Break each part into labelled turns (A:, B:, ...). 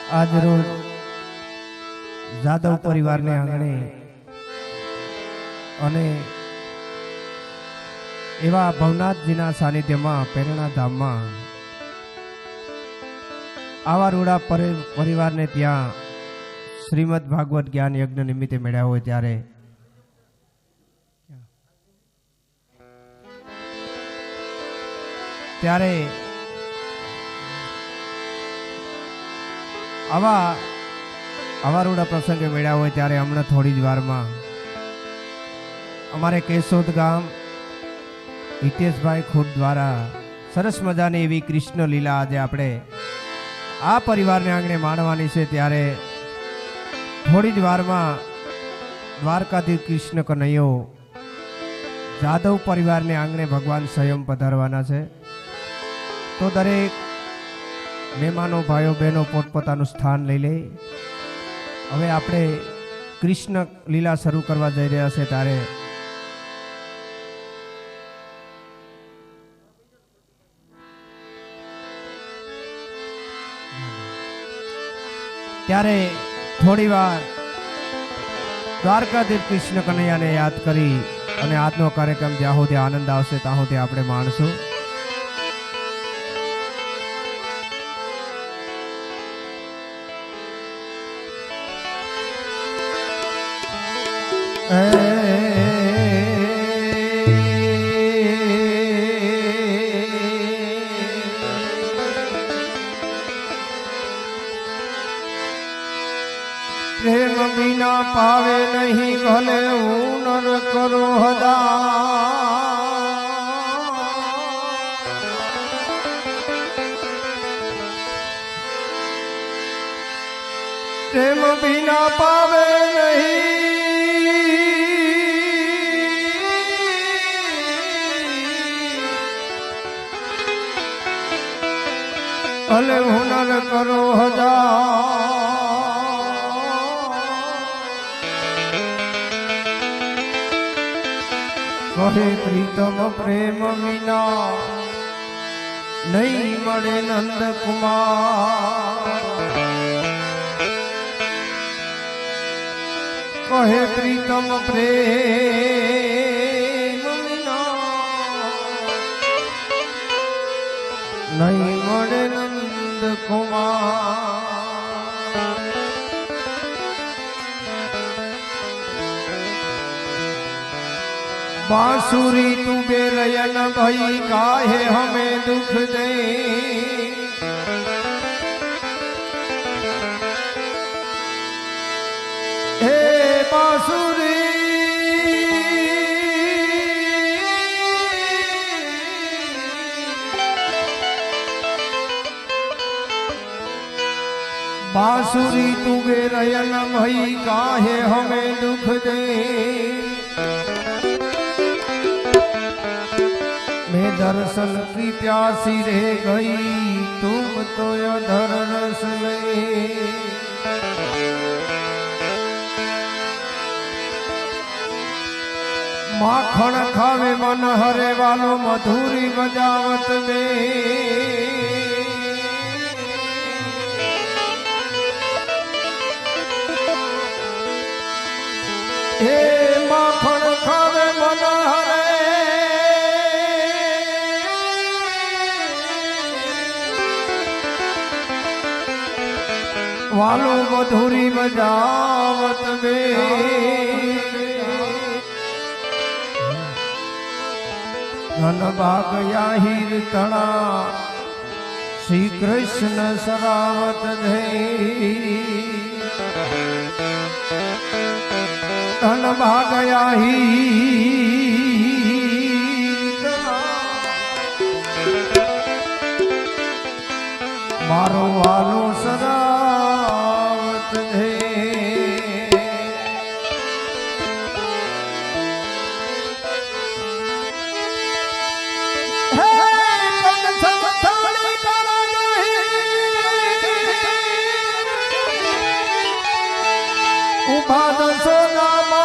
A: આજ રોજ જાદવ પરિવારને આંગણે અને એવા ભવનાથજીના સાનિધ્યમાં પ્રેરણા ધામમાં આવા રૂડા પરિવારને ત્યાં શ્રીમદ ભાગવત જ્ઞાન યજ્ઞ નિમિત્તે મળ્યા હોય ત્યારે આવા રૂડા પ્રસંગે મળ્યા હોય ત્યારે હમણાં થોડી જ વારમાં અમારે કેશોદ ગામ હિતેશભાઈ ખુદ દ્વારા સરસ મજાની એવી કૃષ્ણ લીલા આજે આપણે આ પરિવારને આંગણે માણવાની છે। ત્યારે થોડી જ વારમાં દ્વારકાધીશ કૃષ્ણ કનૈયો જાદવ પરિવારને આંગણે ભગવાન સ્વયં પધારવાના છે। તો દરેક મહેમાનો ભાઈઓ બહેનો પોતપોતાનું સ્થાન લઈ લે। હવે આપણે કૃષ્ણ લીલા શરૂ કરવા જઈ રહ્યા છે। ત્યારે થોડી વાર દ્વારકાધીશ કૃષ્ણ કનૈયાને યાદ કરી અને આજનો કાર્યક્રમ જ્યાં સુધી આનંદ આવશે ત્યાં સુધી આપણે માણશું। प्रेम बिना पावे नहीं भले हुनर करो हदा। प्रेम बिना पावे नहीं भले हुनर करो हदा। કહે પ્રીતમ પ્રેમ વિના નહીં મળે નંદ કુમાર। કહે પ્રીતમ પ્રેમ વિના નહીં મળે નંદ કુમાર। बांसुरी तू बेरयन भई काहे हमें दुख दे। हे बांसुरी बांसुरी तू बेरयन भई काहे हमें दुख दे। मैं दर्शन की प्यासी रह गई तुम तो अधर रस ले। माखण खावे मन हरे वालो मधुरी बजावत में। हे माखण खावे मन हरे वालो मधुरी बजावत में। धन भाग याहिर तणा श्री कृष्ण सरावत धे। धन भाग याहिर मारो वालो सरावत है। उभाद सोनामा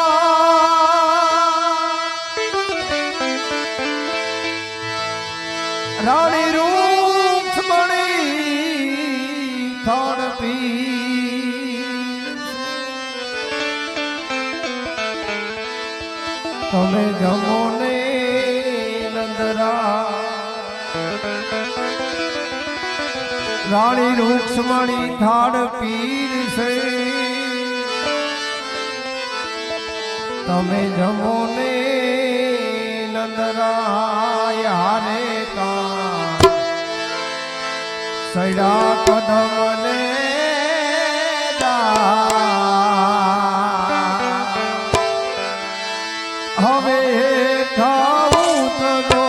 A: रानी रूप मणि थोड़ पी તમે જમો ને નંદરા રાણી રૂક્ષ્મણી થાળ પીર છે તમે જમો ને નંદરાય હારે કા સૈડા કદમ ને હવે થાવું તનો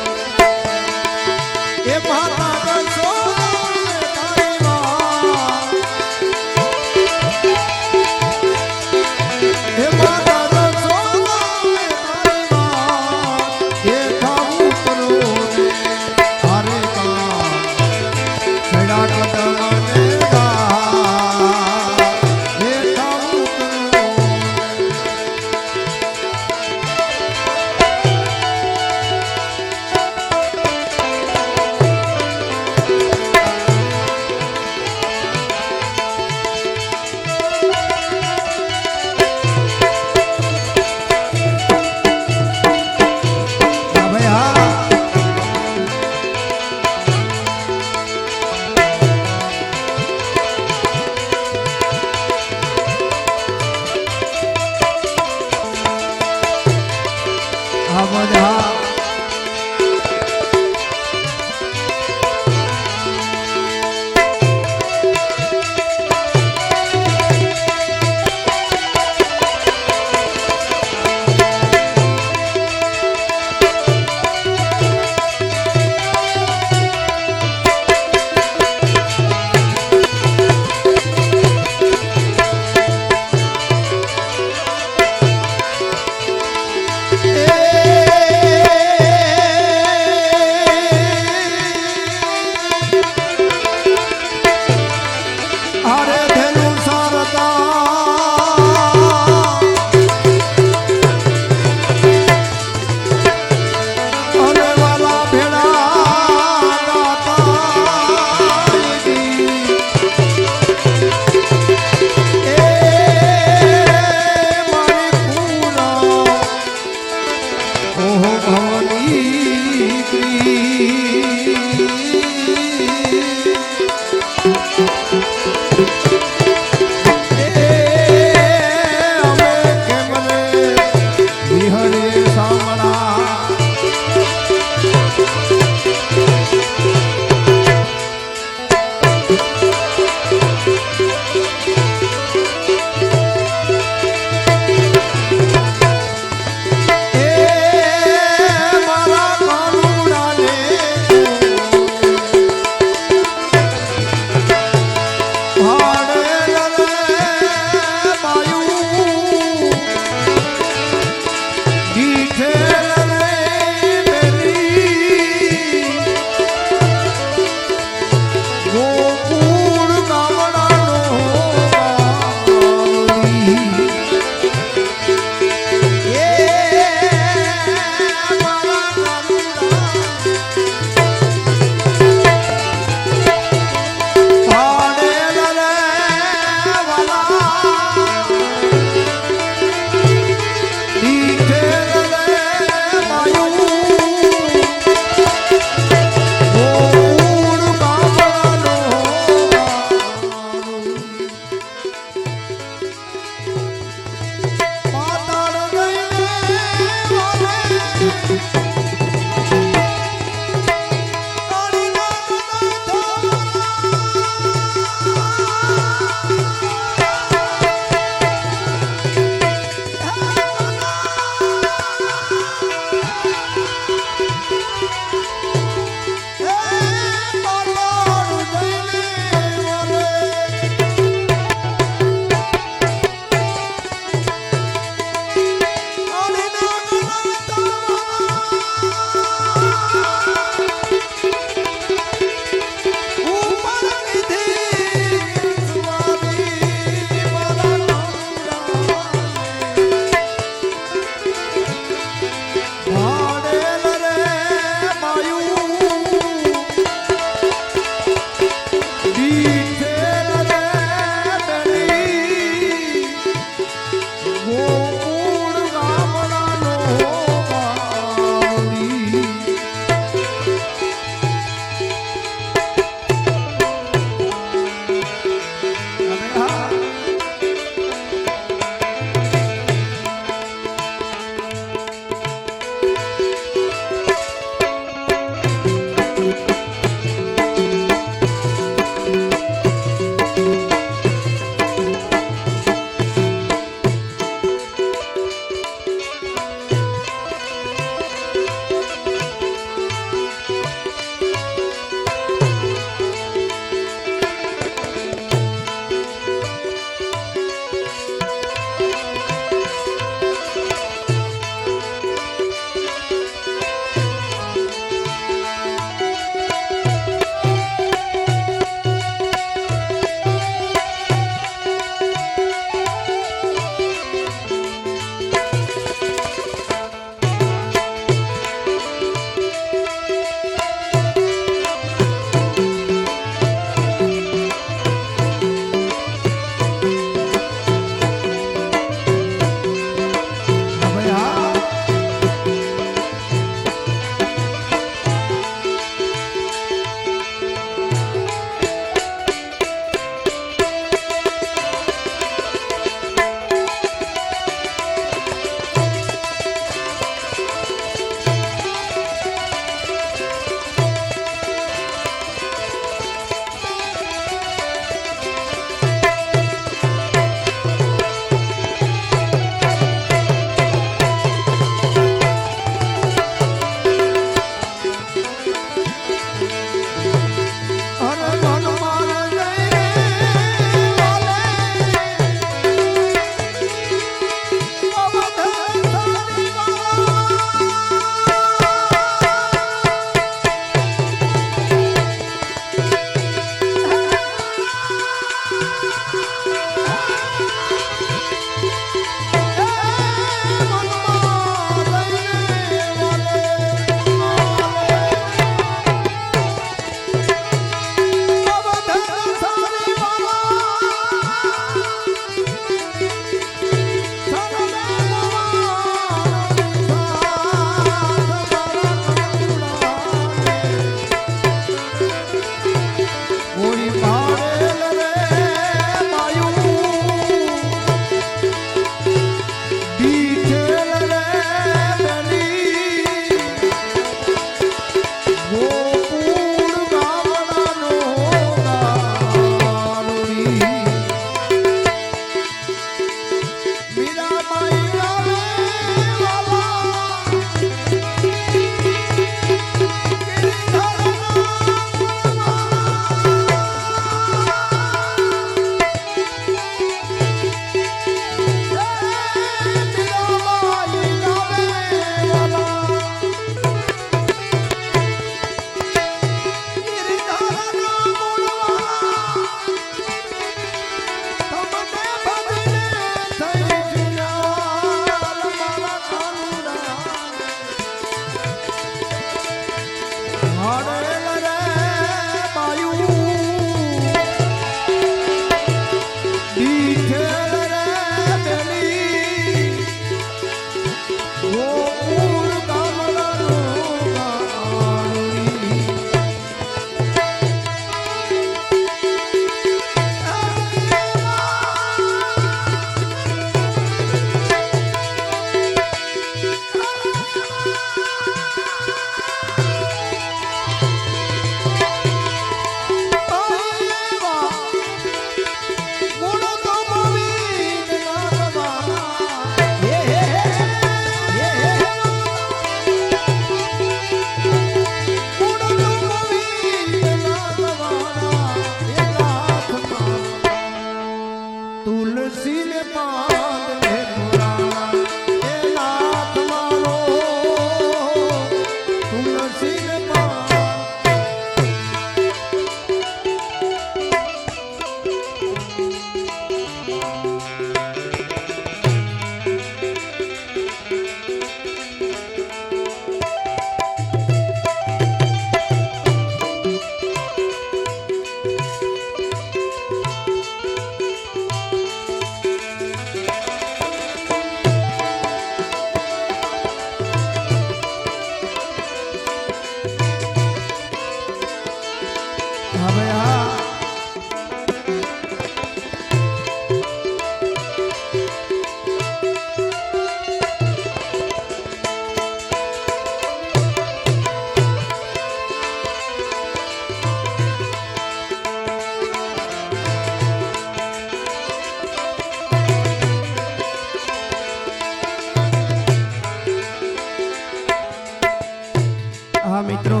A: હા મિત્રો,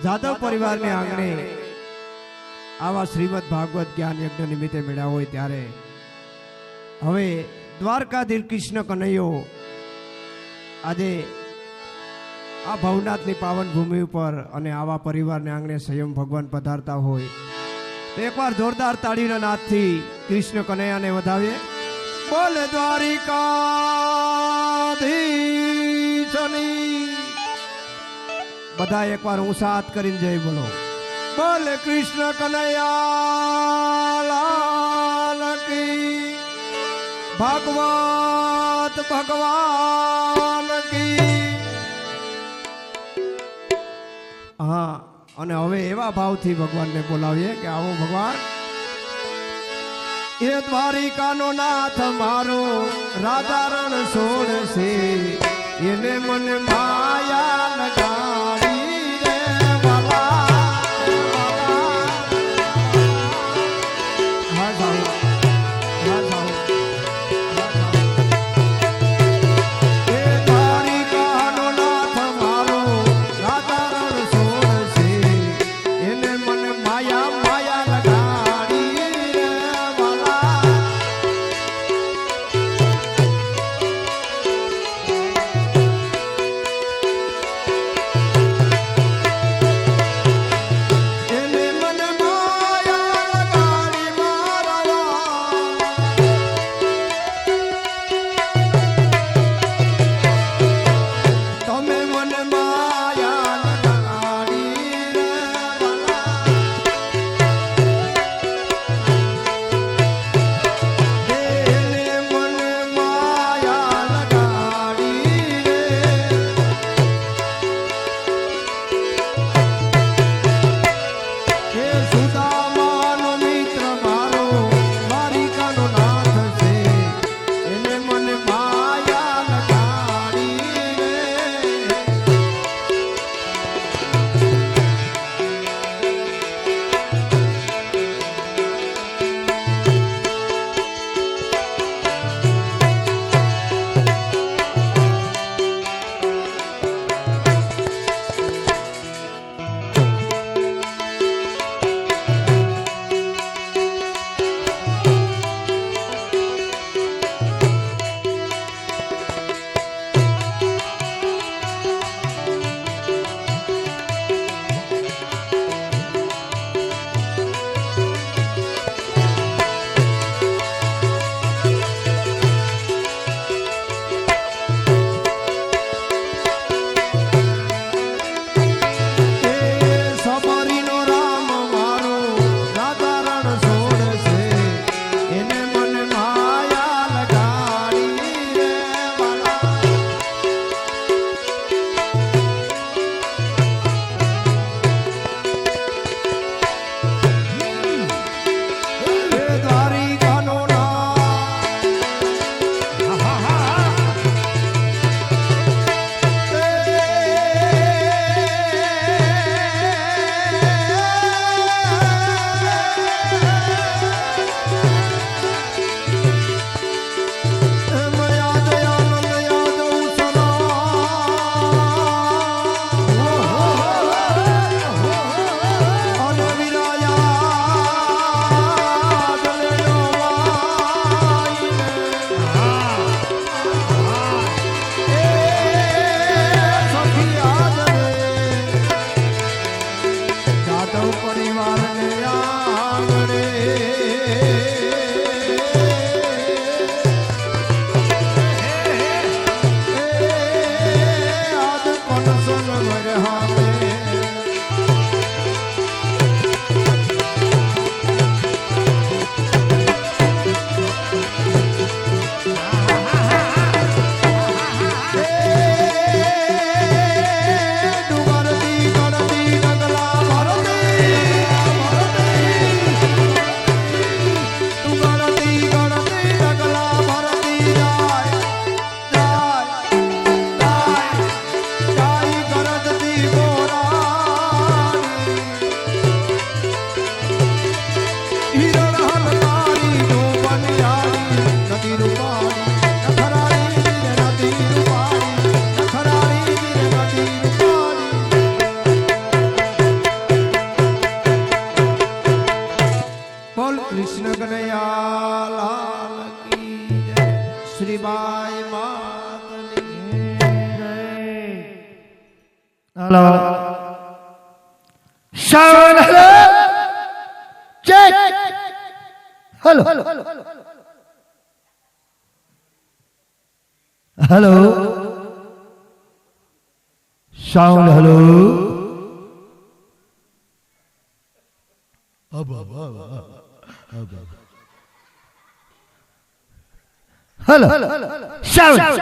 A: જાદવ પરિવારને આંગણે આવા શ્રીમદ ભાગવત જ્ઞાન યજ્ઞ નિમિત્તે મેળા હોય ત્યારે હવે દ્વારકાધીશ કૃષ્ણ કનૈયો આજે આ ભવનાથની પાવન ભૂમિ ઉપર અને આવા પરિવારને આંગણે સ્વયં ભગવાન પધારતા હોય તો એકવાર જોરદાર તાળીના નાદથી કૃષ્ણ કનૈયાને વધાવીએ. બોલ દ્વારિકાધીશની બધા એકવાર ઊંચા હાથ કરીને જય બોલો. બોલ કૃષ્ણ કનૈયા લાલ કી, ભાગવત ભગવાન કી. હા, અને હવે એવા ભાવથી ભગવાનને બોલાવીએ કે આવો ભગવાન. એ દ્વારિકાનો નાથ મારો રાજા રણ છોડશે, એને મને માયા લગાડી રે બાબા. હા સાહેબ, હા સાહેબ. એ દ્વારિકાનો નાથ મારો રાજા રણ છોડશે, એને મને માયા માયા લગાડી રે બાબા.
B: Hello sound hello check hello hello sound hello hello sound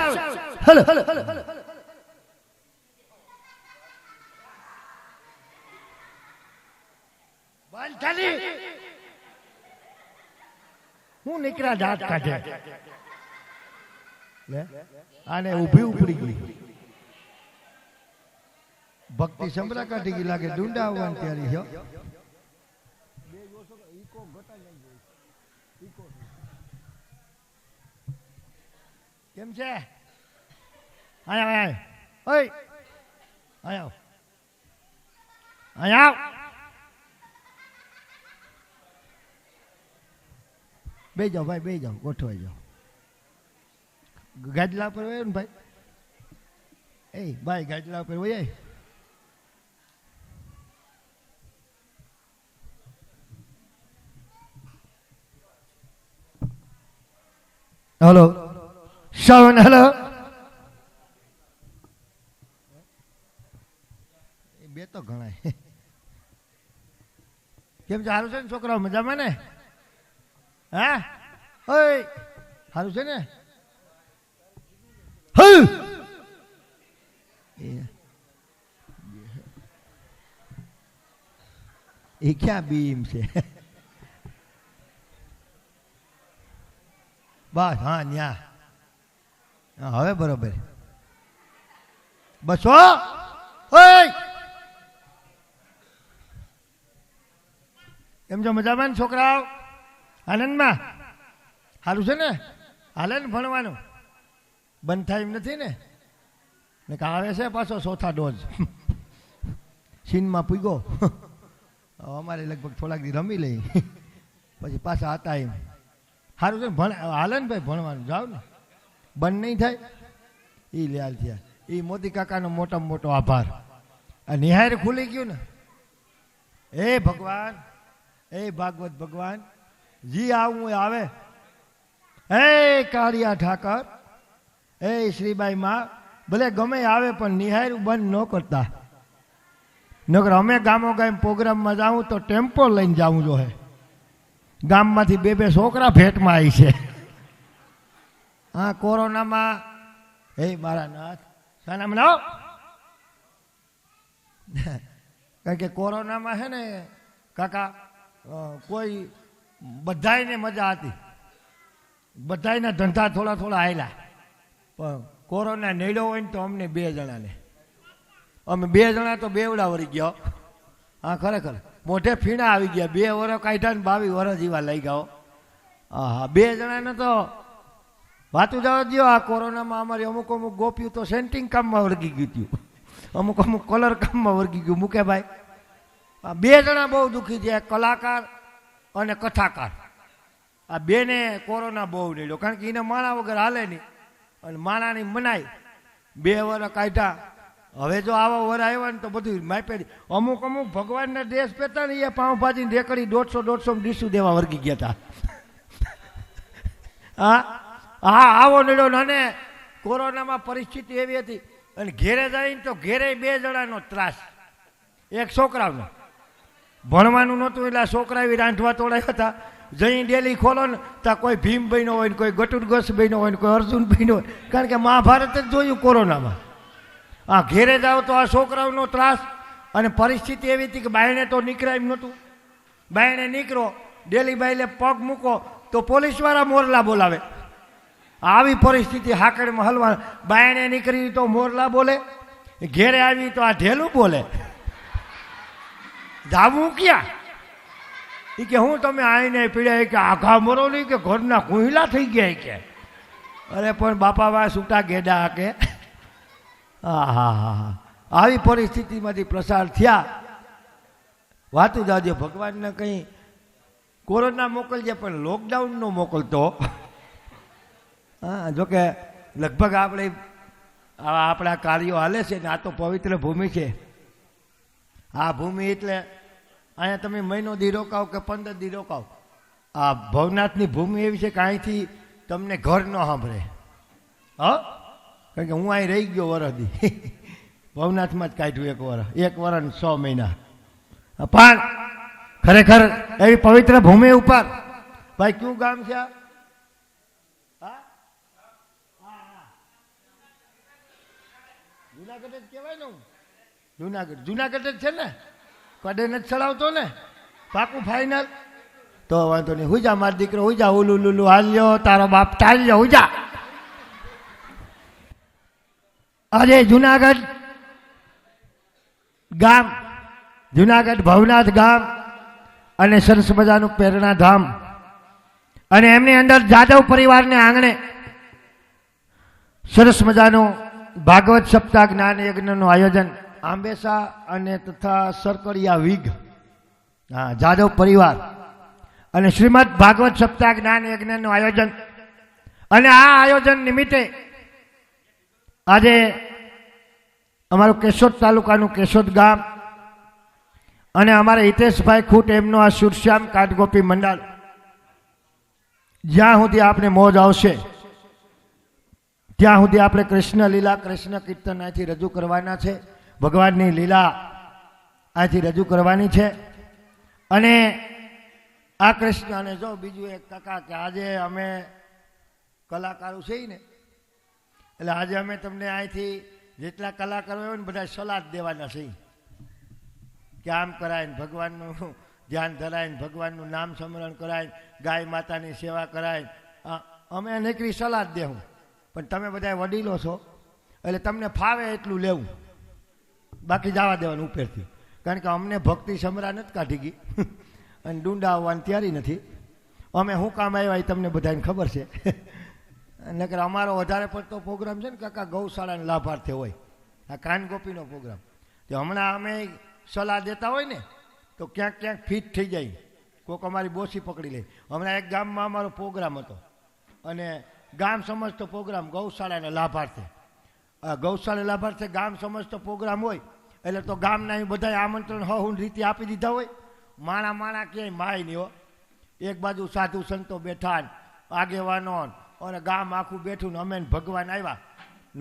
B: hello હું નીકળ્યા દાંત કાઢે આને ઊભી ઉપડી ગઈ ભક્તિ સંભળા કાઢી ગઈ લાગે ડુંડા આવવાની તૈયારી છે કેમ છે આયા ઓય આયા આયા બે જાઓ ભાઈ બે જાઓ ગોઠવાઈ જાઓ ગાજલા પર હોય ને ભાઈ એ ભાઈ ગાજલા પર હોય હલો શ્રવણ હલો બે તો ઘણા કેમ છે સારું છે ને છોકરાઓ મજામાં ને હા ઓય સારું છે ને એ ક્યાં બીમ છે બસ હા ન્યા હવે બરોબર બસો એમ જો મજામાં ને છોકરાઓ આનંદમાં સારું છે ને હાલે ને ભણવાનું બંધ થાય એમ નથી ને આવે છે પાછો ચોથા ડોઝ સીનમાં પૂગો અમારે લગભગ થોડાક દી રમી લઈ પછી પાછા હતા એમ સારું છે ને હાલે ને ભાઈ ભણવાનું જાઓ ને બંધ નહીં થાય એ લ્યાલ થયા એ મોદી કાકાનો મોટામાં મોટો આભાર આ નિહાર ખુલી ગયું ને એ ભગવાન એ ભાગવત ભગવાન જી આવું આવે હે કાળિયા ઠાકર એ શ્રીબાઈ માં ભલે ગમે આવે પણ નિહાર્યું બંધ ન કરતા નગર અમે ગામો ગામ પ્રોગ્રામમાં જાઉં તો ટેમ્પો લઈને જાઉં જોઈએ ગામમાંથી બે બે છોકરા ભેટમાં આવી છે હા કોરોનામાં હે મારા નાથ સાના મનાવો કારણ કે કોરોનામાં છે ને કાકા કોઈ બધાયને મજા હતી બધાયના ધંધા થોડા થોડા આવેલા પણ કોરોના નેડ્યો હોય ને તો અમને બે જણાને અમે બે જણા તો બેવડા વળી ગયો હા ખરેખર મોઢે ફીણા આવી ગયા 2 વર્ષ કાઢ્યા ને 22 વર્ષ જેવા લઈ ગયો હા બે જણાને તો વાતું જવા દો આ કોરોનામાં અમારી અમુક અમુક ગોપ્યું તો સેન્ટિંગ કામમાં વળગી ગયું હતું અમુક અમુક કલર કામમાં વળગી ગયું મૂકે ભાઈ આ બે જણા બહુ દુઃખી છે કલાકાર અને કથાકાર આ બેને કોરોના બહુ નીડ્યો કારણ કે એને માણા વગર હાલે નહીં અને માણાની મનાય 2 વર્ષ કાઢ્યા હવે જો આવા વર આવ્યા ને તો બધું માપેડી અમુક અમુક ભગવાનના ડ્રેસ પહેરતા ને એ પાઉંભાજીની રેકડી 150 ડીશું દેવા વર્ગી ગયા હતા હા હા આવો નીડો અને કોરોનામાં પરિસ્થિતિ એવી હતી અને ઘેરે જઈને તો ઘેરે 2 જણાનો ત્રાસ એક છોકરાનો ભણવાનું નહોતું એટલે છોકરા એવી રાંધવા તોડાયા હતા જઈ ડેલી ખોલો ને ત્યાં કોઈ ભીમ બહેનો હોય ને કોઈ ગટુરગસ બહેનો હોય ને કોઈ અર્જુન બહેનો હોય કારણ કે મહાભારત જ જોયું કોરોનામાં હા ઘેરે જાઓ તો આ છોકરાઓનો ત્રાસ અને પરિસ્થિતિ એવી હતી કે બાયણે તો નીકળાય એમ નહોતું બાયણે નીકળો ડેલી બાયલે પગ મૂકો તો પોલીસવાળા મોરલા બોલાવે આવી પરિસ્થિતિ હાકડમાં હલવા બાયણે નીકળી તો મોરલા બોલે ઘેરે આવી તો આ ઢેલું બોલે જાવું ક્યાં એ કે હું તમે આવીને પીડ્યા કે આઘા મરો નહીં કે ઘરના કુહિલા થઈ ગયા કે અરે પણ બાપા વા છૂટા ગેડા કે હા હા હા હા આવી પરિસ્થિતિમાંથી પ્રસાર થયા વાતું જાજો ભગવાનને કંઈ કોરોના મોકલજે પણ લોકડાઉન નો મોકલતો હા જોકે લગભગ આપણે આપણા કાર્યો હાલે છે ને આ તો પવિત્ર ભૂમિ છે આ ભૂમિ એટલે અહીંયા તમે મહિનો દી રોકાવ કે 15 દી રોકાવ, આ ભવનાથની ભૂમિ એવી છે કે અહીંથી તમને ઘર ન સાંભળે. હા, કારણ કે હું અહીં રહી ગયો વરસથી ભવનાથમાં જ કાઢ્યું 1 વર્ષ ને 6 મહિના. પણ ખરેખર એવી પવિત્ર ભૂમિ ઉપર ભાઈ કયું ગામ છે આ? જુનાગઢ જ કહેવાય ને. હું જુનાગઢ જ છે ને, કડે નથી ચડાવતો ને, પાકું ફાઈનલ. તો વાંધો નહીં, હુજા મારો દીકરો હુજા, ઉલુ લુલુ હાલ્યો, તારો બાપ ચાલ્યો, હુજા. આજે જુનાગઢ ગામ, જુનાગઢ ભવનાથ ગામ અને સરસ મજાનું પ્રેરણાધામ, અને એમની અંદર જાદવ પરિવારને આંગણે સરસ મજાનું ભાગવત સપ્તાહ જ્ઞાન યજ્ઞનું આયોજન આંબેસા અને તથા સરકડિયા વિગ, હા, જાદવ પરિવાર અને શ્રીમદ ભાગવત સપ્તાહ જ્ઞાન યજ્ઞનું આયોજન. અને આ આયોજન નિમિત્તે આજે અમારું કેશોદ તાલુકાનું કેશોદ ગામ અને અમારા હિતેશભાઈ ખૂટ એમનું આ સુરશ્યામ કાઠગોપી મંડળ, જ્યાં સુધી આપણે મોજ આવશે ત્યાં સુધી આપણે કૃષ્ણ લીલા, કૃષ્ણ કીર્તન અહીંથી રજૂ કરવાના છે. ભગવાનની લીલા અહીંથી રજૂ કરવાની છે. અને આ કૃષ્ણ, અને જો બીજું એક કાકા કે આજે અમે કલાકારો છીએ ને, એટલે આજે અમે તમને અહીંથી જેટલા કલાકારો હોય ને બધા સલાહ દેવાના છે કે આમ કરાય ને ભગવાનનું ધ્યાન ધરાય ને ભગવાનનું નામ સ્મરણ કરાય, ગાય માતાની સેવા કરાય. અમે નીકળી સલાહ જ દેવું, પણ તમે બધા વડીલો છો એટલે તમને ફાવે એટલું લેવું, બાકી જવા દેવાનું ઉપરથી. કારણ કે અમને ભક્તિ સમરા નથી કાઢી ગઈ અને ડુંડા આવવાની તૈયારી નથી. અમે શું કામ આવ્યા એ તમને બધાને ખબર છે. નકર અમારો વધારે પડતો પ્રોગ્રામ છે ને કાકા ગૌશાળાને લાભાર્થે હોય, આ કાનગોપીનો પ્રોગ્રામ. તો હમણાં અમે સલાહ દેતા હોય ને તો ક્યાંક ક્યાંક ફિટ થઈ જાય, કોઈક અમારી બોસી પકડી લે. હમણાં એક ગામમાં અમારો પ્રોગ્રામ હતો અને ગામ સમજતો પ્રોગ્રામ ગૌશાળાને લાભાર્થે, ગૌશાળા લાભાર્થે ગામ સમજતો પ્રોગ્રામ હોય એટલે તો ગામના બધા આમંત્રણ હું રીતે આપી દીધા હોય. માણા ક્યાંય માય નહીં હો, એક બાજુ સાધુ સંતો બેઠા ને આગેવાનો અને ગામ આખું બેઠું ને અમે ભગવાન આવ્યા.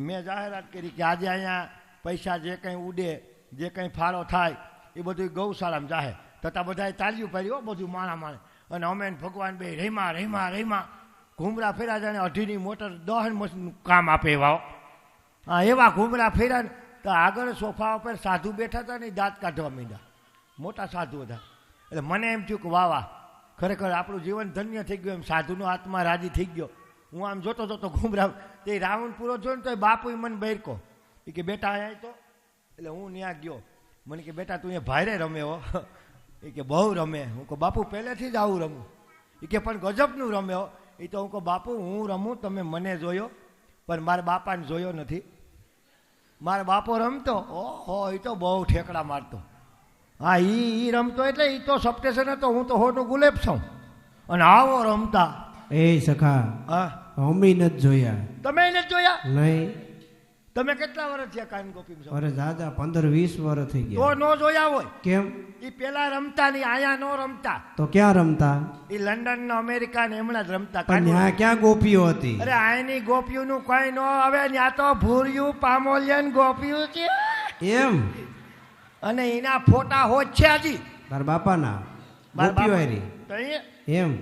B: મેં જાહેરાત કરી કે આજે અહીંયા પૈસા જે કંઈ ઉડે, જે કંઈ ફાળો થાય એ બધું ગૌશાળામાં જાહે. તથા બધાએ તાલ્યું પાડ્યું બધું માણે, અને અમે ભગવાન બે રહીમાં ઘૂમરા ફેર્યા જાણે 2.5ની મોટર 10 મશીનનું કામ આપે એવા. હા, એવા ઘૂમરા ફેર્યા ને તો આગળ સોફા ઉપર સાધુ બેઠા હતા ને દાંત કાઢવા માંડ્યા, મોટા સાધુ હતા. એટલે મને એમ થયું કે વાહ, ખરેખર આપણું જીવન ધન્ય થઈ ગયું, એમ સાધુનો આત્મા રાજી થઈ ગયો. હું આમ જોતો ઘૂમરા, તે રાઉન્ડ પૂરો થયો ને તો બાપુ મને બૈરકો એ કે બેટા અહીંયા તો, એટલે હું ત્યાં ગયો. મને કે બેટા તું અહીંયા ભાઈરે રમે હો, એ કે બહુ રમે. હું કહું બાપુ પહેલેથી જ આવું રમું. એ કે પણ ગજબનું રમે હો. એ તો હું કહું બાપુ હું રમું, તમે મને જોયો પણ મારા બાપાને જોયો નથી. મારા બાપો રમતો, ઓહો, એ તો બહુ ઠેકડા મારતો. હા, એ રમતો એટલે એ તો સપ્ટેશન હતો, હું તો હોનું ગુલેબ છું. અને આવો રમતા.
A: એ સખા,
B: હા,
A: અમે નથી જોયા.
B: તમે નથી જોયા?
A: નહીં.
B: તમે કેટલા વર્ષ થયા કાનગોપી?
A: અરે દાદા 15-20 વર્ષ થઈ ગયા.
B: તો નો જોયા હોય.
A: કેમ?
B: એ પેલા રમતા નહીં, આયા નો રમતા.
A: તો ક્યાં રમતા?
B: એ લંડન ને અમેરિકા ને એમણા જ રમતા.
A: પણ ત્યાં ક્યાં ગોપીઓ હતી?
B: અરે આયની ગોપીઓનું કઈ ન આવે, ત્યાં તો ભૂર્યું પામોલિયન ગોપીઓ છે
A: એમ.
B: અને એના ફોટા હોજ છે હજી
A: તાર બાપાના ગોપીઓ હારી. એમ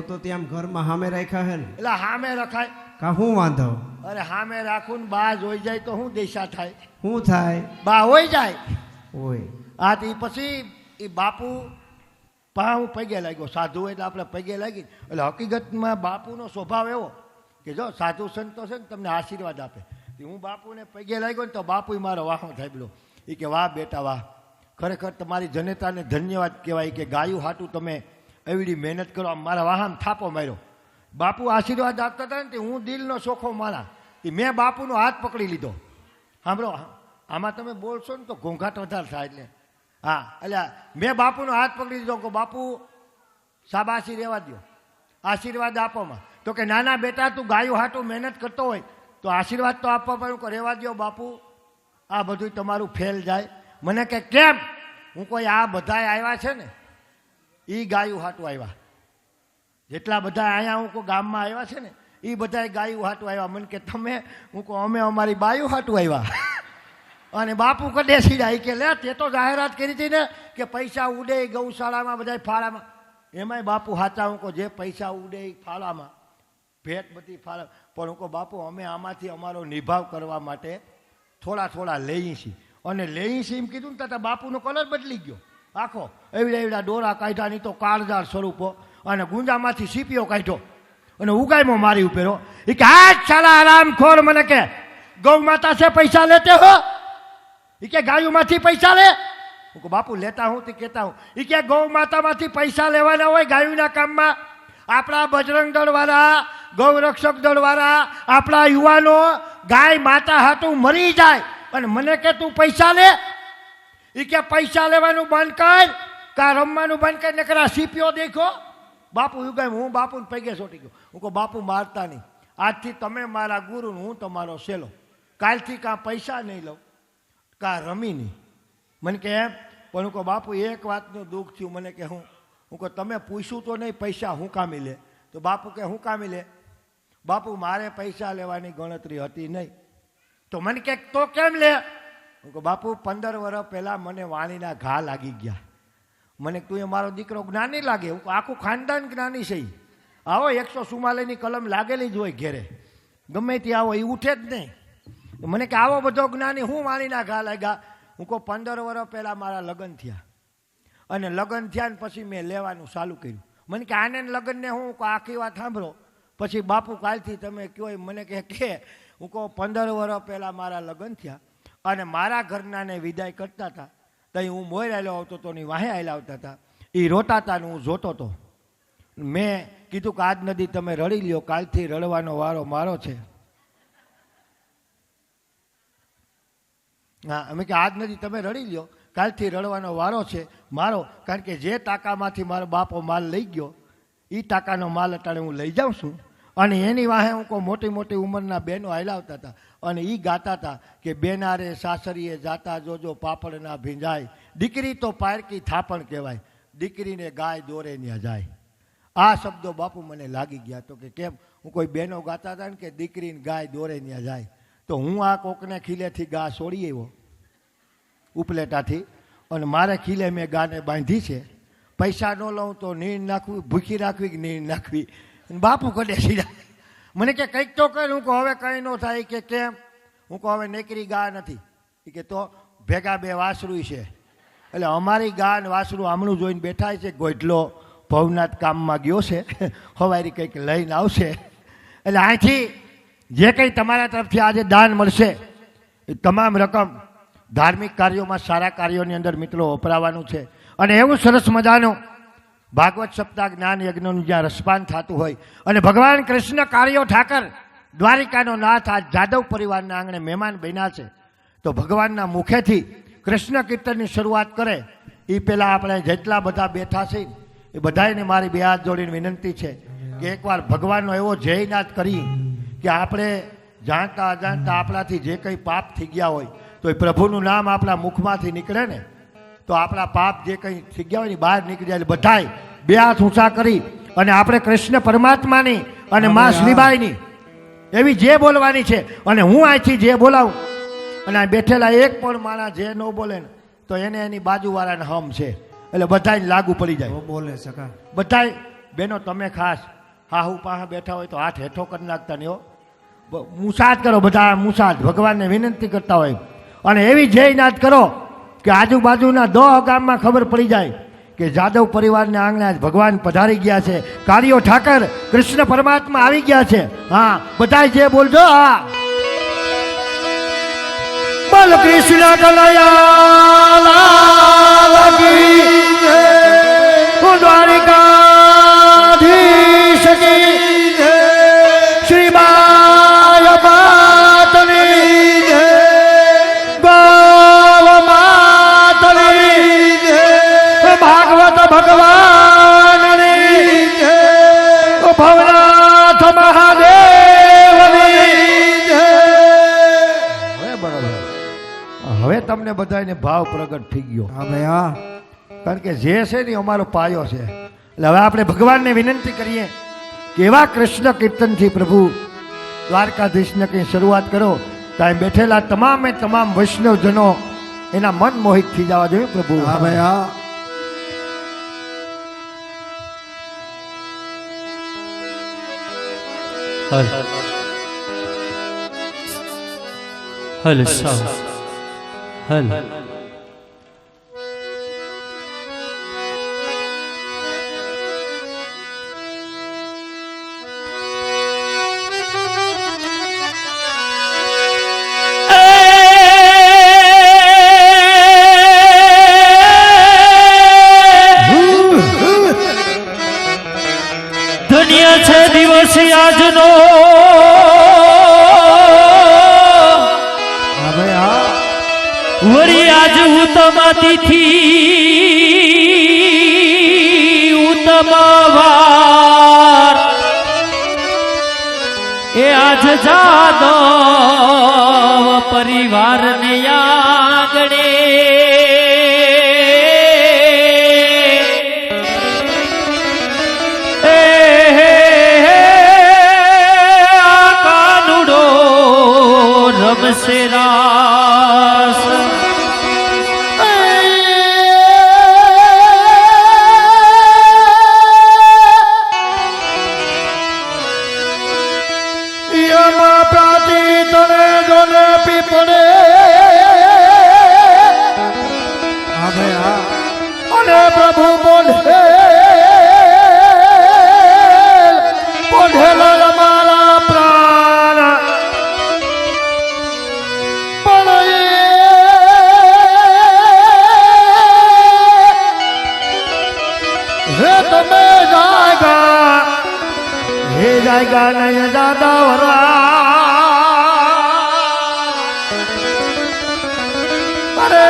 A: તો ત્યાં ઘરમાં સામે રાખ્યા હે ને?
B: એટલે સામે રખાય
A: કા શું વાંધો?
B: અરે સામે રાખું ને બા જોઈ જાય તો શું દિશા થાય?
A: શું થાય?
B: બા હોઈ જાય.
A: ઓય
B: હા, તો પછી એ બાપુ પા હું પગે લાગ્યો. સાધુ એટલે આપણે પગે લાગી. એટલે હકીકતમાં બાપુનો સ્વભાવ એવો કે જો સાધુ સંતો છે ને તમને આશીર્વાદ આપે. હું બાપુને પગે લાગ્યો ને તો બાપુ મારો વાહો થાય બોલો. એ કે વાહ બેટા વાહ, ખરેખર તમારી જનતાને ધન્યવાદ કહેવાય કે ગાયું હાટું તમે એવડી મહેનત કરો. મારા વાહન થાપો માર્યો. બાપુ આશીર્વાદ આપતા હતા ને તે હું દિલનો ચોખ્ખો મારા, એ મેં બાપુનો હાથ પકડી લીધો. સાંભળો, આમાં તમે બોલશો ને તો ઘોંઘાટ વધારે થાય. એટલે હા, એટલે મેં બાપુનો હાથ પકડી લીધો કે બાપુ શાબાશી રહેવા દો, આશીર્વાદ આપોમાં. તો કે નાના બેટા તું ગાયું હાટું મહેનત કરતો હોય તો આશીર્વાદ તો આપવા પડ્યું કે રહેવા દો બાપુ, આ બધું તમારું ફેલ જાય. મને કે કેમ? હું કોઈ આ બધા આવ્યા છે ને એ ગાયું હાટું આવ્યા, જેટલા બધા અહીંયા હું કોઈ ગામમાં આવ્યા છે ને એ બધા ગાયું હાટું આવ્યા. મને કે તમે હું કહું અમે અમારી બાયું હાટું આવ્યા. અને બાપુ કદે સીડા કે લે તે તો જાહેરાત કરી હતી ને કે પૈસા ઉડે ગૌશાળામાં બધા ફાળામાં, એમાંય બાપુ સાચા હું કહું જે પૈસા ઉડે ફાળામાં ભેટ બધી ફાળા, પણ હું કહું બાપુ અમે આમાંથી અમારો નિભાવ કરવા માટે થોડા થોડા લઈએ છીએ. અને લઈએ છીએ એમ કીધું ને તો બાપુનો કલર બદલી ગયો આખો, એવડા એવડા દોરા કાઢ્યા નહીં તો કાળજાર સ્વરૂપો, અને ગુંજામાંથી સીપીઓ કાઢ્યો અને ઉગાયમાં મારી ઉપેરો. એ કે આ સાલા આરામખોર મને કે ગૌ માતા से પૈસા લેતે હો, એ કે ગાયોમાંથી પૈસા લે. હું કહું બાપુ લેતા હું તે કહેતા હું. એ કે ગૌ માતામાંથી પૈસા લેવાના હોય ગાયોના કામમાં. આપણા બજરંગ દળવાળા, ગૌરક્ષક દળવાળા, આપણા યુવાનો ગાય માતા હાટું મરી જાય અને મને કે તું પૈસા લે. એ કે પૈસા લેવાનું બંધ કર, કા રમવાનું બંધ કર, ને કરા સીપીઓ દેખો. બાપુ યુગાય હું બાપુને પગે ચોટી ગયો. હું કહું બાપુ મારતા નહીં, આજથી તમે મારા ગુરુ, હું તમારો સેલો. કાલથી કાં પૈસા નહીં લઉં કાં રમી નહીં. મને કે એમ, પણ હું કહું બાપુ એક વાતનું દુઃખ થયું મને કે હું કહું તમે પૂછ્યું તો નહીં પૈસા હું કામી લે, તો બાપુ કે હું કામી લે. બાપુ મારે પૈસા લેવાની ગણતરી હતી નહીં. તો મને કે તો કેમ લે. હું કહું બાપુ 15 વર્ષ પહેલાં મને વાણીના ઘા લાગી ગયા. મને તું એ મારો દીકરો જ્ઞાની લાગે. હું આખું ખાનદાન જ્ઞાની છે. આવો 144ની કલમ લાગેલી જ હોય ઘેરે, ગમે ત્યાં આવો એ ઉઠે જ નહીં. મને કે આવો બધો જ્ઞાની હું વાણીના ઘા લાગ્યા. હું કહું 15 વર્ષ પહેલાં મારા લગ્ન થયા, અને લગ્ન થયા ને પછી મેં લેવાનું ચાલુ કર્યું. મને કે આને લગ્નને હું આખી વાત સાંભળો પછી બાપુ કાલથી તમે કહો. મને કે હું કહું 15 વર્ષ પહેલાં મારા લગ્ન થયા અને મારા ઘરનાને વિદાય કરતા હતા ત્યાં હું મોર આવેલો આવતો હતો ને વાહે આવેલા આવતા હતા. એ રોતા હતા ને હું જોતો હતો. મેં કીધું કે આજ નદી તમે રડી લ્યો, કાલથી રડવાનો વારો મારો છે. હા, અમે કે આજ નદી તમે રડી લ્યો, કાલથી રડવાનો વારો છે મારો. કારણ કે જે ટાંકામાંથી મારો બાપો માલ લઈ ગયો એ ટાંકાનો માલ અટાણે હું લઈ જાઉં છું. અને એની વાહે હું કહું મોટી મોટી ઉંમરના બહેનો હાલાવતા હતા અને એ ગાતા હતા કે બેનારે સાસરીએ જાતા જોજો પાપડ ના ભીંજાય, દીકરી તો પારકી થાપણ કહેવાય, દીકરીને ગાય દોરે ન્યા જાય. આ શબ્દો બાપુ મને લાગી ગયા. તો કે કેમ. હું કોઈ બહેનો ગાતા હતા ને કે દીકરીને ગાય દોરે ન્યા જાય. તો હું આ કોકને ખીલેથી ગા છોડી આવ્યો ઉપલેટાથી, અને મારે ખીલે મેં ગાને બાંધી છે. પૈસા ન લઉં તો નીણ નાખવી, ભૂખી રાખવી કે નીણ નાખવી. બાપુ કડે સીધા મને કે કંઈક તો કર. હું કહું હવે કંઈ ન થાય. કે કેમ. હું કહું હવે નેકરી ગા નથી. કે તો ભેગા બે વાસરું છે. એટલે અમારી ગા ને વાસરું આમણું જોઈને બેઠા છે. ગોઢલો ભવનાથ કામમાં ગયો છે, હવારી કંઈક લઈને આવશે. એટલે અહીંથી જે કંઈ તમારા તરફથી આજે દાન મળશે એ તમામ રકમ ધાર્મિક કાર્યોમાં, સારા કાર્યોની અંદર મિત્રો વપરાવાનું છે. અને એવું સરસ મજાનું ભાગવત સપ્તાહ જ્ઞાન યજ્ઞનું જ્યાં રસપાન થતું હોય અને ભગવાન કૃષ્ણ કાર્યો ઠાકર દ્વારિકાનો નાથ આ જાદવ પરિવારના આંગણે મહેમાન બન્યા છે. તો ભગવાનના મુખેથી કૃષ્ણ કીર્તનની શરૂઆત કરે એ પહેલાં આપણે જેટલા બધા બેઠા છે એ બધાને મારી બે હાથ જોડીને વિનંતી છે કે એકવાર ભગવાનનો એવો જયનાદ કરી કે આપણે જાણતા અજાણતા આપણાથી જે કંઈ પાપ થઈ ગયા હોય તો એ પ્રભુનું નામ આપણા મુખમાંથી નીકળે ને તો આપણા પાપ જે કંઈ થઈ ગયા હોય ને બહાર નીકળી જાય. બધાય બે હાથ ઊંચા કરી અને આપણે કૃષ્ણ પરમાત્માની અને મા શ્રીબાઈની એવી જે બોલવાની છે. અને હું અહીંથી જે બોલાવું અને આ બેઠેલા એક પણ માણસ જે ન બોલે ને તો એને એની બાજુવાળાને હમ છે. એટલે બધાને લાગુ પડી જાય.
A: બોલે સકા
B: બધાય બહેનો તમે ખાસ હાહુ પાસે બેઠા હોય તો હાથ હેઠો કરી નાખતા નહીં હો. મુસાદ કરો બધા, મુસાદ ભગવાનને વિનંતી કરતા હોય. અને એવી જયનાદ કરો કે આજુબાજુના 10 ગામમાં ખબર પડી જાય કે જાદવ પરિવારને આંગણે આજ ભગવાન પધારી ગયા છે, કાર્યો ઠાકર કૃષ્ણ પરમાત્મા આવી ગયા છે. હા, બધા જે બોલજો. હા, બોલ કૃષ્ણ કનૈયા કી જય, દ્વારિકાધીશ કી જય, શ્રી બાય માતની જય, ગૌ માતની જય, ભાગવત ભગવાનની જય, ભવનાથ મહાદેવની જય. હવે બરાબર. હવે તમને બધાને ભાવ પ્રગટ થઈ ગયો.
A: હા ભાઈ હા.
B: કારણ કે જે છે ને એ અમારો પાયો છે. એટલે હવે આપણે ભગવાનને વિનંતી કરીએ કે એવા કૃષ્ણ કીર્તનથી પ્રભુ દ્વારકાધીશને કંઈ શરૂઆત કરો તો અહીં બેઠેલા તમામે તમામ વૈષ્ણવજનો એના મન મોહિત થઈ જવા જોઈએ પ્રભુ.
A: હા ભાઈ હા.
C: હલ સાવ હલ દુનિયા છે દિવસ આજનો વરી આજ ઉત્તમાતિથી ઉત્તમવાર એ આજ જાદવ પરિવારને આગણે કાનુડો રમશે રાસ.
B: અને પ્રભુ બોલે બોધેલા મારા પ્રાણ પણ હે તમે જાયગા નહીં દાદા વરા. અરે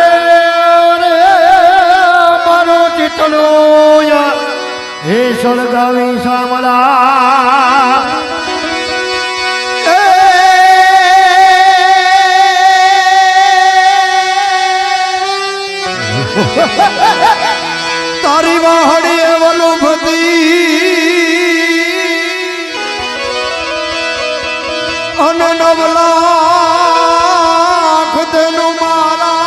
B: હે સળગાવી સામળા તારી વાહડી વલું ભતી અને નવલાખ તેનું મારા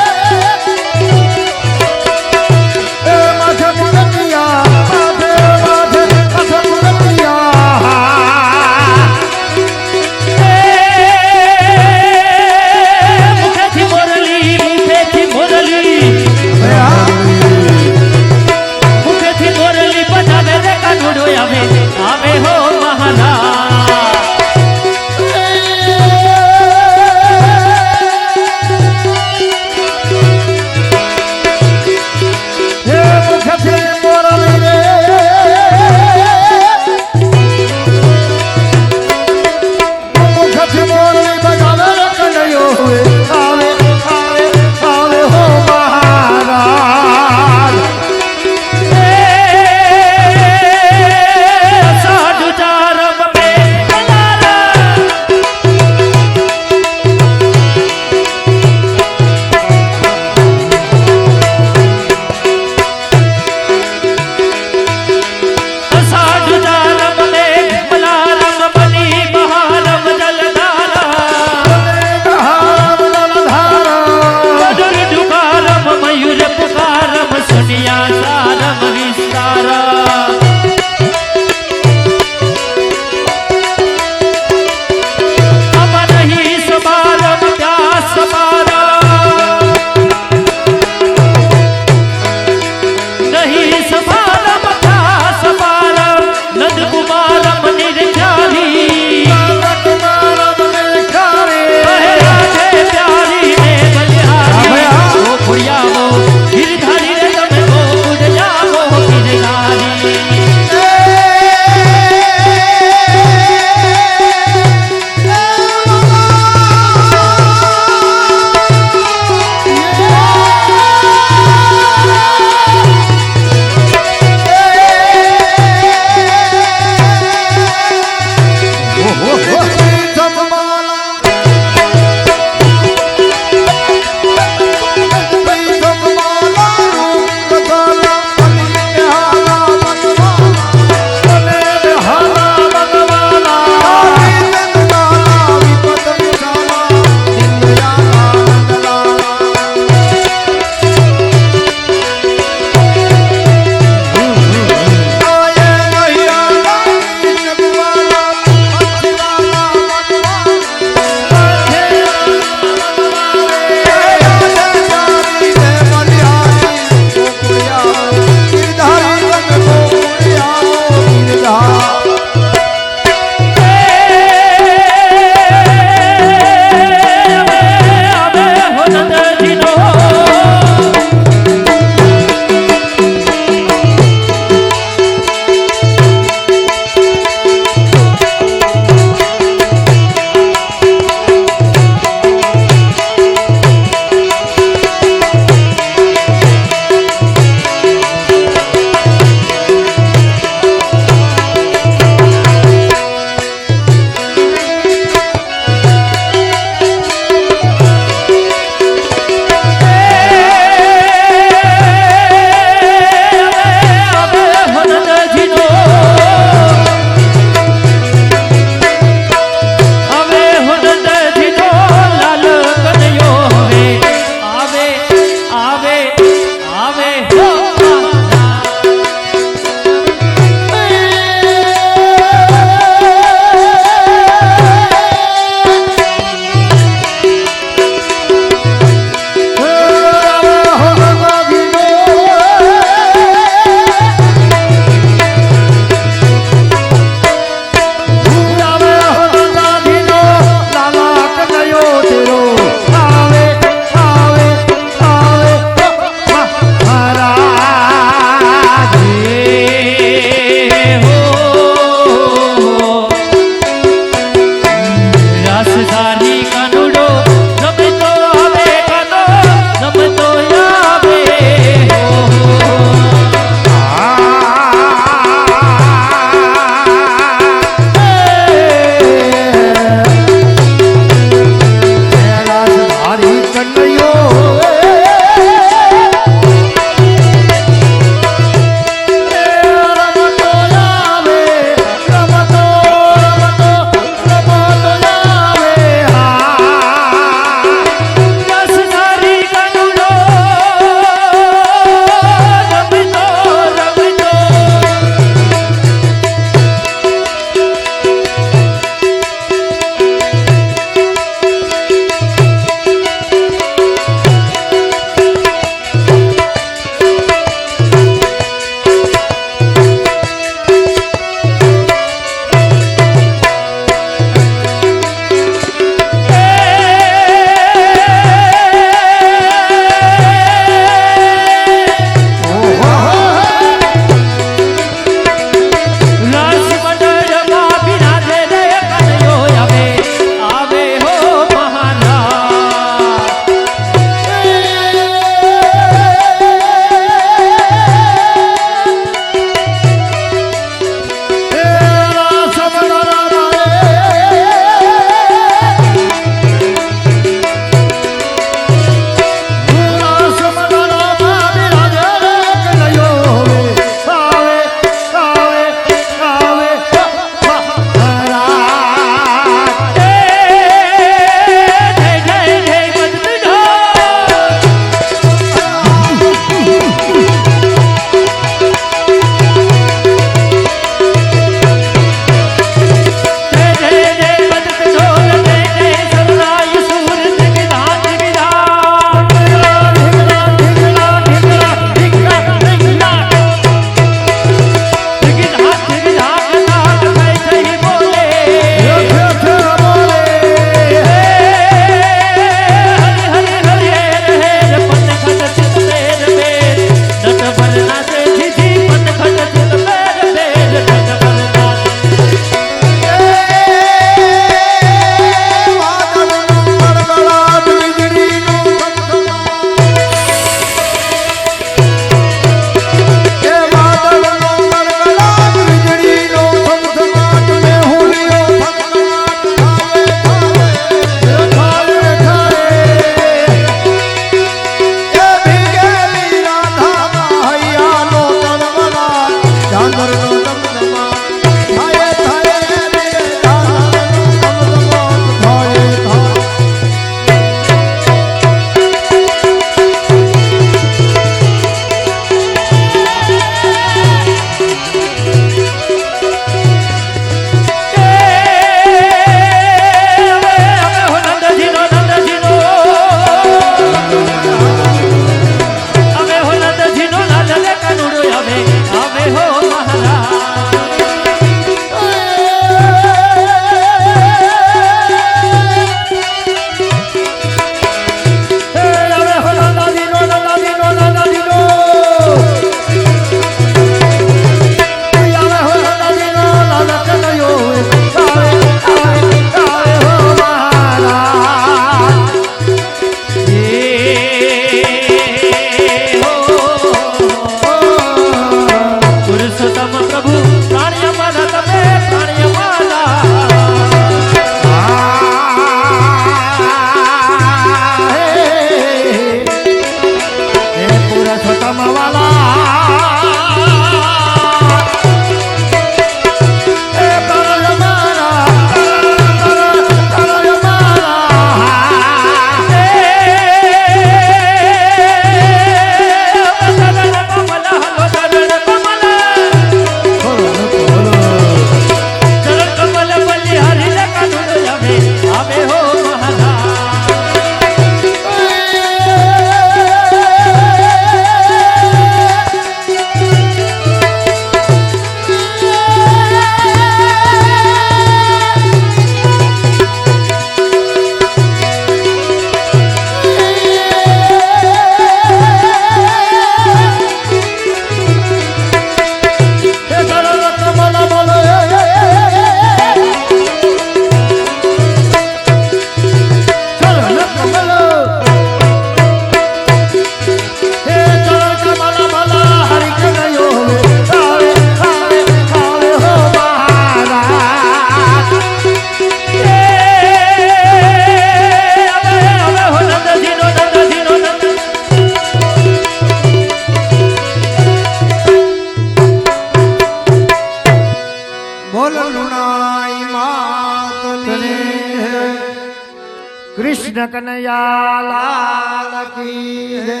B: કૃષ્ણ કનૈયા લાલ કી જય.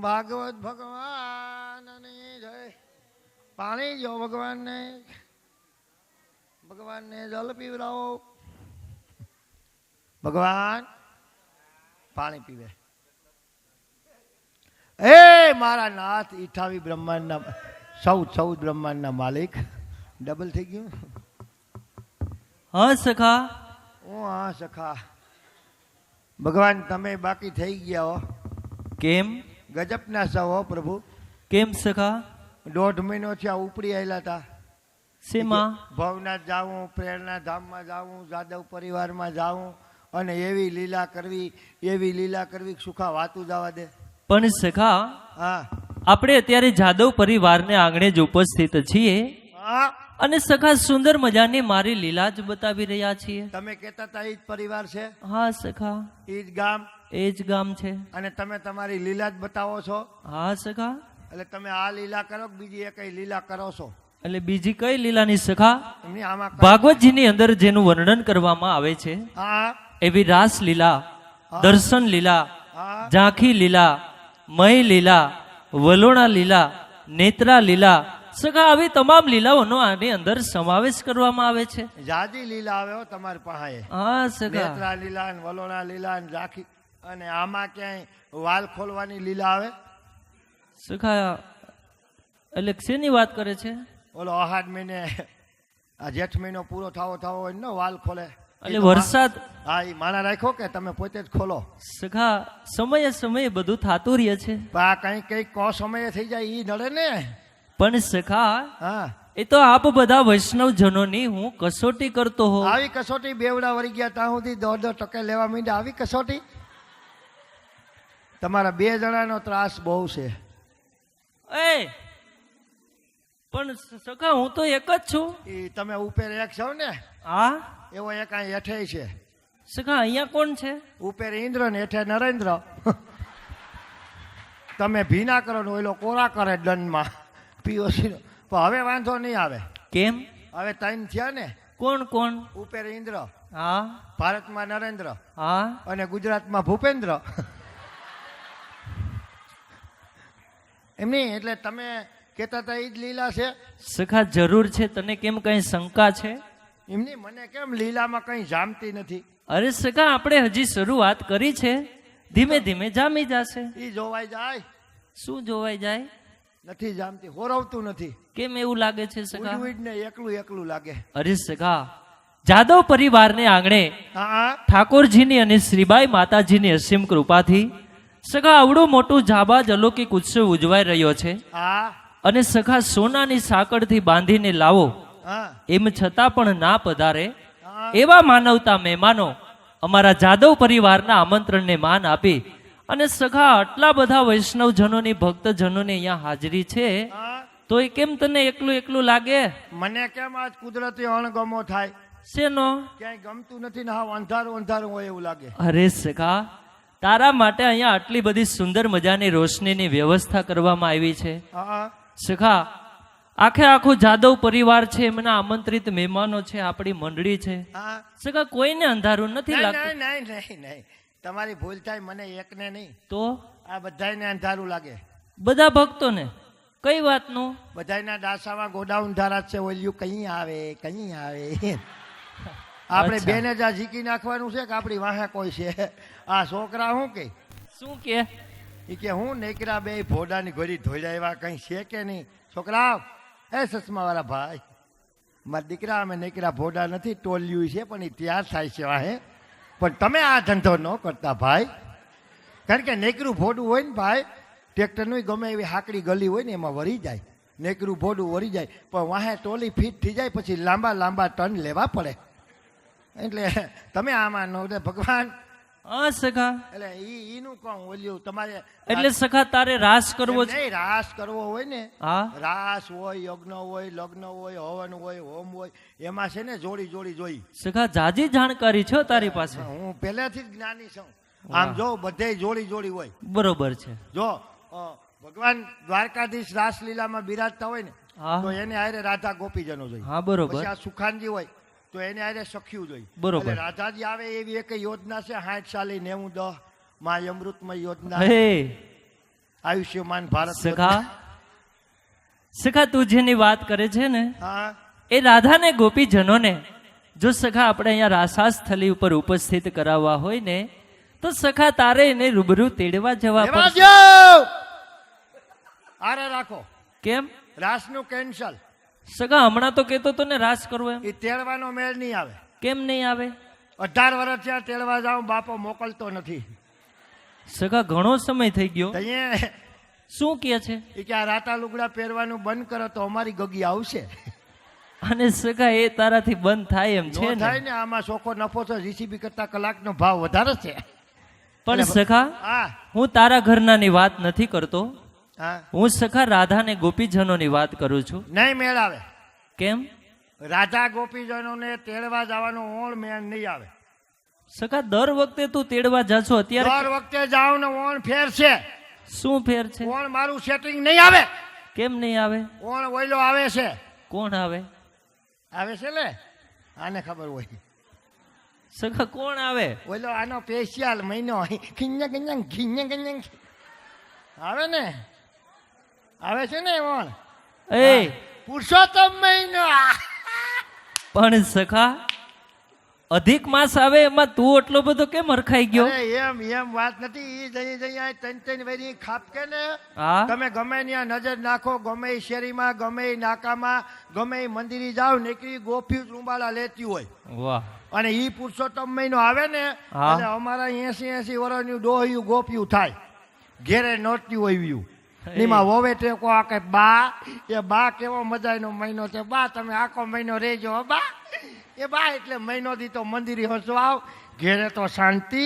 B: ભાગવત ભગવાનની જય. પાણી જો ભગવાનને જલ પીવડાવો. ભગવાન પાણી પીવે. એ મારા નાથ ઈઠાવી બ્રહ્માંડના ચૌદ બ્રહ્માંડના માલિક. ડબલ થઈ ગયું.
C: હા સખા.
B: હા સખા. ભગવાન તમે બાકી થઈ ગયા હો.
C: કેમ
B: ગજબના સૌ હો પ્રભુ.
C: કેમ સખા?
B: 1.5 મહિનો છે આ ઉપડી આવેલા હતા.
C: શેમાં?
B: ભવનાથ જાવું, પ્રેરણા ધામમાં જાવું, જાદવ પરિવારમાં જાવું અને એવી લીલા કરવી સુખા વાતું જવા દે.
C: પણ સખા
B: હા
C: આપણે અત્યારે જાદવ પરિવારને આંગણે જ ઉપસ્થિત છીએ
B: હા.
C: અને સખા સુંદર મજાની મારી લીલા જ બતાવી રહ્યા છીએ.
B: તમે કહેતા હતા એ જ પરિવાર છે,
C: હા સખા,
B: એ જ ગામ,
C: એ જ ગામ છે.
B: અને તમે તમારી લીલા જ બતાવો છો.
C: હા સખા.
B: એટલે તમે આ લીલા કરો કે બીજી એ કઈ લીલા કરો છો?
C: એટલે બીજી કઈ લીલાની સખા?
B: એમની આમાં
C: ભાગવતજીની અંદર જેનું વર્ણન કરવામાં આવે છે
B: હા
C: એવી રાસ લીલા, દર્શન લીલા,
B: હા
C: ઝાંખી લીલા, મય લીલા, વલોણા લીલા, નેત્રા લીલા, સખા આવી તમામ લીલાઓનો આની અંદર સમાવેશ કરવામાં આવે છે.
B: જાજી લીલા આવે હો તમારી પાસે.
C: હા સખા.
B: નેત્રા લીલા ને વલોણા લીલા ને ઝાંખી. અને આમાં ક્યાંય વાલ ખોલવાની લીલા આવે?
C: સખા એટલે શેની વાત કરે છે?
B: ઓલો અહાડ મહિને આ જેઠ મહિનો પૂરો થાવો હોય ને વાલ ખોલે.
C: એટલે વરસાદ.
B: હા એ માણા રાખ્યો કે તમે પોતે જ ખોલો?
C: સખા સમયે સમયે બધું થતું રહે છે.
B: પણ આ કઈ કો સમયે થઈ જાય ઈ નડે ને.
C: પણ સખા
B: હા
C: એ તો આપ બધા વૈષ્ણવ જનોની હું કસોટી કરતો હોઉં.
B: આવી કસોટી બેવડા વળી ગયા ત્યાં સુધી 10-10 લેવા માંડ્યા. આવી કસોટી તમારા 2 જણાનો ત્રાસ બહુ છે.
C: એ પણ સખા હું તો એક જ છું.
B: એ તમે ઉપર એક છો ને,
C: હા
B: એવો એક અહીં હેઠે છે.
C: સખા અહીંયા કોણ છે?
B: ઉપર ઇન્દ્ર ને હેઠે નરેન્દ્ર. તમે ભીના કરો ને ઓલો કોરા કરે દંડમાં પીઓસી. પણ હવે વાંધો નહીં આવે.
C: કેમ?
B: હવે 3 થયા ને.
C: કોણ કોણ?
B: ઉપર ઇન્દ્ર,
C: હા
B: ભારતમાં નરેન્દ્ર
C: હા.
B: અને ગુજરાતમાં ભૂપેન્દ્ર. એમની એટલે તમે કહેતા હતા એ જ લીલા છે.
C: સખા જરૂર છે. તને કેમ કઈ શંકા છે?
B: એમની મને કેમ લીલામાં કઈ જામતી નથી.
C: અરે સખા આપણે હજી શરૂઆત કરી છે, ધીમે ધીમે જામી જશે.
B: એ જોવાઈ જાય.
C: શું જોવાઈ જાય?
B: નથી જામતી, હોરવતું નથી.
C: કેમ એવું લાગે છે સખા?
B: ઉડવીડને એકલું લાગે.
C: અરે સખા જાદવ પરિવારને આંગણે
B: હા
C: ઠાકોરજીની અને શ્રીબાઈ માતાજીની અસીમ કૃપાથી સખા આવડું મોટું જાબાજ અલૌકિક ઉત્સવ ઉજવાઈ રહ્યો છે.
B: હા
C: અને સખા સોનાની સાંકળથી બાંધીને લાવો
B: હા
C: એમ છતાં પણ ના પધારે
B: હા.
C: એવા માનવતા મહેમાનો અમારા જાદવ પરિવારના આમંત્રણને માન આપી અને સખા આટલા બધા વૈષ્ણવજનોની ભક્તજનોની અહીંયા હાજરી છે,
B: હા.
C: તો એ કેમ તને એકલું લાગે?
B: મને કેમ આજ કુદરતી અણગમો થાય?
C: શેનો?
B: ક્યાંય ગમતું નથી ને હાવ અંધારું હોય એવું લાગે.
C: અરે સખા તારા માટે અહીંયા આટલી બધી સુંદર મજાની રોશનીની વ્યવસ્થા કરવામાં આવી છે.
B: હા
C: સખા આખું જાદવ પરિવાર છે, એમના આમંત્રિત મહેમાનો છે, આપણી મંડળી છે.
B: હા.
C: સખા કોઈને અંધારું નથી
B: નહીં,
C: લાગતું.
B: નહીં. તમારી ભૂલ થાય, મને એકને નહીં,
C: તો
B: આ બધાયને અંધારું લાગે.
C: બધા ભક્તોને કઈ વાતનું?
B: બધાયના ડાસામાં ગોડાઉન ધારા છે. ઓલિયું કઈ આવે. આપણે
C: અચ્છા.
B: બેને જ આ ઝીકી નાખવાનું છે કે આપણી વાહે કોઈ છે? આ છોકરા શું કે
C: શું કે?
B: એ કે હું નેકરા બે ભોડાની ઘોડી ધોળ્યા એવા કઈ છે કે નહીં? છોકરા એ સસમા વાળા ભાઈ, મારા દીકરા અમે નેકરા ભોડા નથી, ટોલિયું છે પણ એ તૈયાર થાય છે વાહે. પણ તમે આ ધંધો ન કરતા ભાઈ, કારણ કે નેકરું ભોડું હોય ને ભાઈ, ટ્રેક્ટરનું ગમે એવી હાકડી ગલી હોય ને એમાં વળી જાય. નેકરું ભોડું વળી જાય પણ વાહે ટોલી ફીટ થઈ જાય પછી લાંબા ટન લેવા પડે. એટલે તમે આમાં નો ભગવાન.
C: હા સખા.
B: એટલે ઈનું કહું ઓલ્યું તમારે
C: એટલે સખા તારે રાસ કરવો છે?
B: નહીં, રાસ કરવો હોય ને,
C: હા
B: રાસ હોય, યજ્ઞ હોય, લગ્ન હોય, હવન હોય, હોમ હોય, એમાં છે ને જોડી જોઈ.
C: સખા જાજી જાણકારી છે તારી પાસે.
B: હું પહેલેથી જ જ્ઞાની છું. આમ જો બધે જોડી હોય.
C: બરોબર છે.
B: જો ભગવાન દ્વારકાધીશ રાસલીલામાં બિરાજતા હોય ને
C: હા.
B: તો એને હારે રાધા ગોપીજનો જોઈએ.
C: હા બરોબર
B: પછી આ સુખાનજી હોય તો એને હારે સખ્યું જોઈએ.
C: બરોબર.
B: એટલે રાધાજી આવે એવી એક યોજના છે 60 સાલી 90 10 માં અમૃતમય યોજના,
C: હે
B: આયુષ્યમાન ભારત
C: સખા સખા તું જેની વાત કરે છે ને
B: હા
C: એ રાધા ને ગોપીજનોને જો સખા આપણે અહીંયા રાસા સ્થલી ઉપર ઉપસ્થિત કરાવવા હોય ને તો સખા તારે એને રૂબરૂ તેડવા જવા
B: એવા
C: પડશે.
B: જાઓ. આરે રાખો
C: કેમ
B: રાસનું કેન્સલ.
C: સખા હમણાં તો કેતો તો ને રાસ કરવો એમ
B: એ તેડવાનો મેળ નહીં આવે.
C: કેમ નહીં આવે
B: 18 વર્ષ થયા તેડવા જાઉં, બાપો મોકલતો નથી.
C: સખા ઘણો સમય થઈ ગયો.
B: તો અહીંયા
C: શું કહે છે
B: એ કે આ રાતા લુગડા પહેરવાનું બંધ કરો તો અમારી ગગી આવશે.
C: અને સખા એ તારાથી બંધ થાય એમ છે
B: નો થાય
C: ને
B: ને, આમાં ચોખ્ખો નફો તો જીસીબી કરતા કલાકનો ભાવ વધારે છે.
C: પણ સખા
B: હા
C: હું તારા ઘરનાની વાત નથી કરતો.
B: હા
C: હું સખા રાધા ને ગોપીજનોની વાત કરું છું.
B: નહીં મેળ આવે.
C: કેમ
B: રાધા ગોપીજનોને તેડવા જવાનો ઓણ મેળ નહીં આવે.
C: સખા દર વખતે તું તેડવા જાશો અત્યારે
B: દર વખતે જાઉં ને ઓણ ફેર છે.
C: શું ફેર છે
B: ઓણ મારું સેટિંગ નહીં આવે.
C: કેમ નહીં આવે
B: ઓણ ઓઈલો આવે છે.
C: કોણ આવે
B: આવે છે ને, આને ખબર હોય.
C: સખા કોણ આવે
B: ઓઈલો આનો સ્પેશિયલ મહિનો ખીન્યા ખીન્યા ખીન્યા ખીન્યા આવે ને, આવે છે ને ઓણ.
C: એ
B: પુરુષોત્તમ મહિનો.
C: પણ સખા અધિક માસ આવે એમાં તું એટલો બધો કેમ હરખાઈ ગયો
B: અરે એમ વાત નથી. ઈ જઈ આ ત્રણ વેરી ખાપકે ને
C: હા
B: તમે ગમે ત્યાં નજર નાખો, ગમે ઈ શેરીમાં, ગમે ઈ નાકામાં, ગમે ઈ મંદિરે જાઓ, નીકળી ગોપી રૂંબાલા લેતી હોય.
C: વાહ
B: અને ઈ પુરુષોત્તમ મહિનો આવે ને
C: હા.
B: એટલે અમારા 80 વર્ષનું ડોહ્યું ગોપિયું થાય, ઘેરે નોટ્યું હોય. એમાં વોવે ટેકો આ કે બા, એ બા કેવો મજાનો મહિનો છે બા, તમે આખો મહિનો રહેજો હો બા. એ બા એટલે મહિનો દી તો મંદિરે હસવા આવ, ઘેરે તો શાંતિ.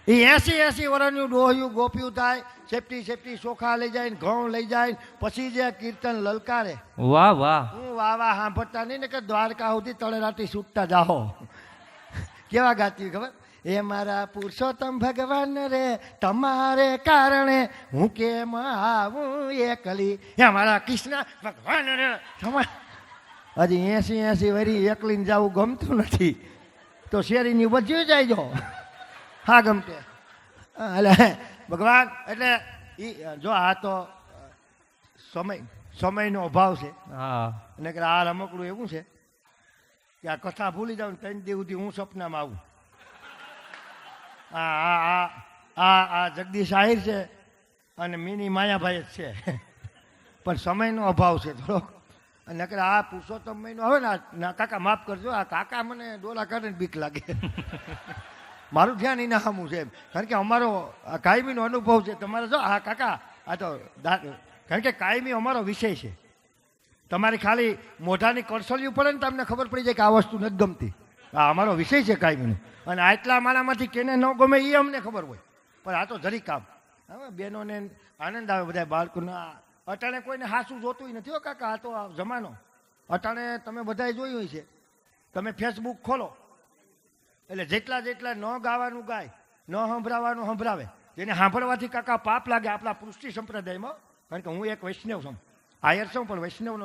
B: એ 80 વર્ષનું ડોહ્યું ગોપિયું થાય, સેફટી ચોખા લઈ જાય ને ઘઉં લઈ જાય ને પછી જે કીર્તન લલકારે.
C: વાહ વાહ
B: હું વાવા સાંભળતા નહીં ને કે દ્વારકા સુધી તળેરાટી છૂટતા જાઓ. કેવા ગાતી ખબર? એ મારા પુરુષોત્તમ ભગવાન રે, તમારે કારણે હું કેમ આવું એકલી. એ મારા કૃષ્ણ ભગવાન રે, હજી 80 વરી એકલીને જવું ગમતું નથી તો શેરીની વધ્યું જાય જો. હા ગમતે. એટલે ભગવાન એટલે ઈ જો આ તો સમયનો અભાવ છે.
C: હા
B: અને કે આ રમકડું એવું છે કે આ કથા ભૂલી જાઉં ને 3 દિવસ સુધી હું સપનામાં આવું. આ જગદીશ આહિર છે અને મિની માયાભાઈ જ છે, પણ સમયનો અભાવ છે થોડોક. અને કે આ પુરુષોત્તમ મહિનો હવે ને કાકા માફ કરજો, આ કાકા મને ડોલા કાઢીને બીક લાગે. મારું ધ્યાન એના સામું છે કારણ કે અમારો કાયમીનો અનુભવ છે. તમારે જો આ કાકા આ તો કારણ કે કાયમી અમારો વિષય છે. તમારી ખાલી મોઢાની કળસળિયું પડે ને તમને ખબર પડી જાય કે આ વસ્તુ નથી ગમતી. આ અમારો વિષય છે કાયમીનો. અને આટલા મારામાંથી કેને ન ગમે એ અમને ખબર હોય, પણ આ તો જરી કામ. હવે બહેનોને આનંદ આવે, બધા બાળકોને. અટાણે કોઈને હાસું જોતું નથી હો કાકા, આ તો જમાનો. અટાણે તમે બધાએ જોયું છે, તમે ફેસબુક ખોલો એટલે જેટલા ન ગાવાનું ગાય, ન સંભળાવવાનું સંભળાવે. જેને સાંભળવાથી કાકા પાપ લાગે આપણા પૃષ્ટિ સંપ્રદાયમાં. કારણ કે હું એક વૈષ્ણવ છું, આયર છું પણ વૈષ્ણવનો